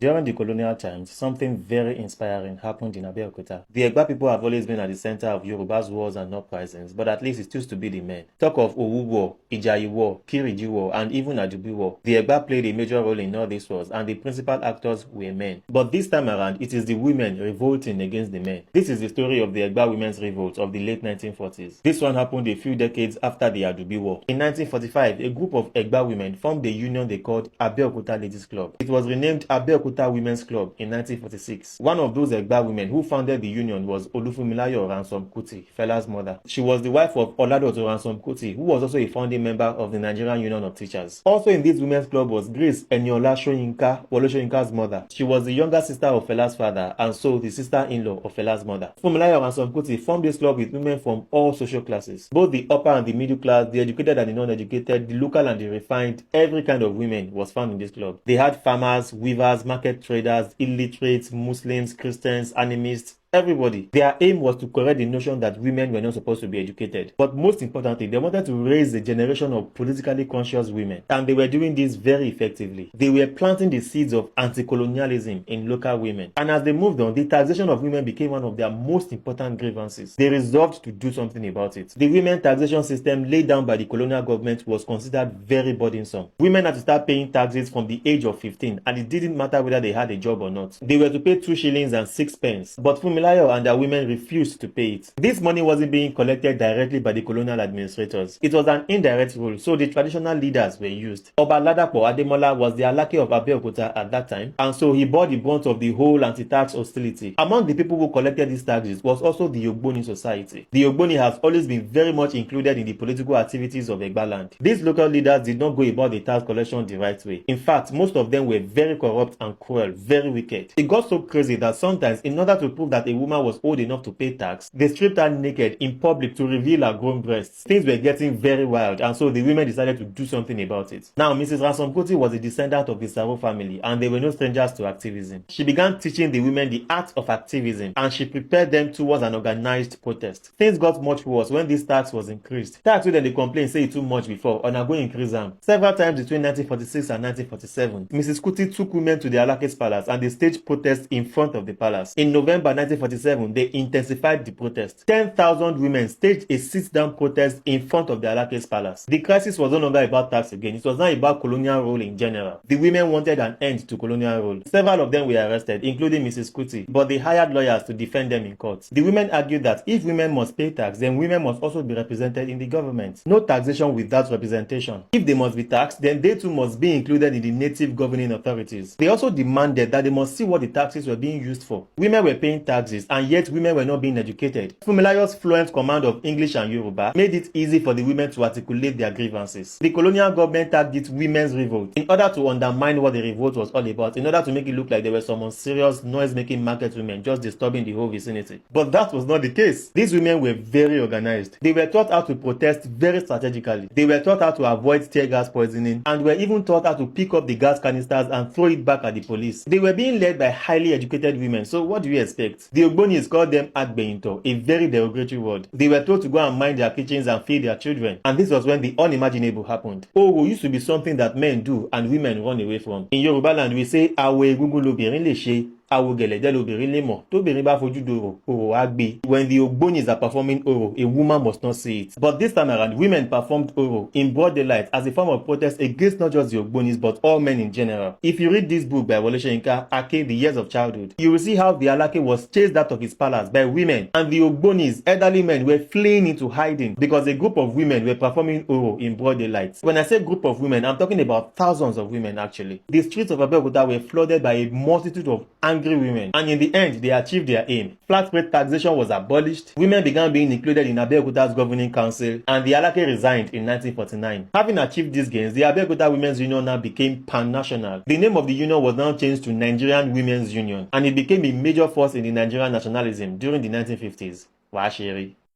During the colonial times, something very inspiring happened in Abeokuta. The Egba people have always been at the center of Yoruba's wars and uprisings, but at least it used to be the men. Talk of Owu War, Ijayi War, Kiriji War, and even Adubi War. The Egba played a major role in all these wars, and the principal actors were men. But this time around, it is the women revolting against the men. This is the story of the Egba women's revolt of the late 1940s. This one happened a few decades after the Adubi War. In 1945, a group of Egba women formed a union they called Abeokuta Ladies Club. It was renamed Abeokuta Women's Club in 1946. One of those Egba women who founded the union was Olufunmilayo Ransom Kuti, Fela's mother. She was the wife of Oladoto Ransom Kuti, who was also a founding member of the Nigerian Union of Teachers. Also in this women's club was Grace Eniola Soyinka, Wole Soyinka's mother. She was the younger sister of Fela's father and so the sister-in-law of Fela's mother. Funmilayo Ransom Kuti formed this club with women from all social classes, both the upper and the middle class, the educated and the non-educated, the local and the refined. Every kind of women was found in this club. They had farmers, weavers, market traders, illiterates, Muslims, Christians, animists, everybody. Their aim was to correct the notion that women were not supposed to be educated. But most importantly, they wanted to raise a generation of politically conscious women. And they were doing this very effectively. They were planting the seeds of anti-colonialism in local women. And as they moved on, the taxation of women became one of their most important grievances. They resolved to do something about it. The women taxation system laid down by the colonial government was considered very burdensome. Women had to start paying taxes from the age of 15, and it didn't matter whether they had a job or not. They were to pay 2 shillings and 6 pence. But Funmilayo and their women refused to pay it. This money wasn't being collected directly by the colonial administrators. It was an indirect rule, so the traditional leaders were used. Oba Ladapo Ademola was the Alake of Abeokuta at that time, and so he bore the brunt of the whole anti-tax hostility. Among the people who collected these taxes was also the Ogboni society. The Ogboni has always been very much included in the political activities of Egba land. These local leaders did not go about the tax collection the right way. In fact, most of them were very corrupt and cruel, very wicked. It got so crazy that sometimes, in order to prove that a woman was old enough to pay tax, they stripped her naked in public to reveal her grown breasts. Things were getting very wild, and so the women decided to do something about it. Now, Mrs. Ransom Kuti was a descendant of the Saro family, and they were no strangers to activism. She began teaching the women the art of activism, and she prepared them towards an organized protest. Things got much worse when this tax was increased. Tax wey dem dey complain say it too much before, and are going to increase them. Several times between 1946 and 1947, Mrs. Kuti took women to the Alake's palace and they staged protests in front of the palace. In November 1947, they intensified the protest. 10,000 women staged a sit-down protest in front of the Alake's palace. The crisis was no longer about tax again. It was now about colonial rule in general. The women wanted an end to colonial rule. Several of them were arrested, including Mrs. Kuti, but they hired lawyers to defend them in court. The women argued that if women must pay tax, then women must also be represented in the government. No taxation without representation. If they must be taxed, then they too must be included in the native governing authorities. They also demanded that they must see what the taxes were being used for. Women were paying taxes, and yet women were not being educated. Funmilayo's fluent command of English and Yoruba made it easy for the women to articulate their grievances. The colonial government tagged it Women's Revolt in order to undermine what the revolt was all about, in order to make it look like there were some unserious, noise-making market women just disturbing the whole vicinity. But that was not the case. These women were very organized. They were taught how to protest very strategically. They were taught how to avoid tear gas poisoning, and were even taught how to pick up the gas canisters and throw it back at the police. They were being led by highly educated women, so what do you expect? The Ogbonis called them Agbeinto, a very derogatory word. They were told to go and mind their kitchens and feed their children, and this was when the unimaginable happened. Oro used to be something that men do and women run away from. In Yoruba land, we say, Awo egungun lobìnrin lè ṣe, awo gẹ̀lẹ̀dẹ́ lobìnrin lè mọ̀, tóbìnrin bá fojú doro, oro á gbé. When the Ogbonis are performing oro, a woman must not see it. But this time around, women performed oro in broad daylight as a form of protest against not just the Ogbonis but all men in general. If you read this book by Wole Soyinka, Ake, The Years of Childhood, you will see how the Alake was chased out of his palace by women, and the Ogbonis, elderly men, were fleeing into hiding because a group of women were performing oro in broad daylight. When I say group of women, I'm talking about thousands of women actually. The streets of Abeokuta were flooded by a multitude of angry women, and in the end, they achieved their aim. Flat rate taxation was abolished, women began being included in Abeokuta's governing council, and the Alake resigned in 1949. Having achieved these gains, the Abeokuta Women's Union now became pan-national. The name of the union was now changed to Nigerian Women's Union, and it became a major force in the Nigerian nationalism during the 1950s. Waa Se'Re.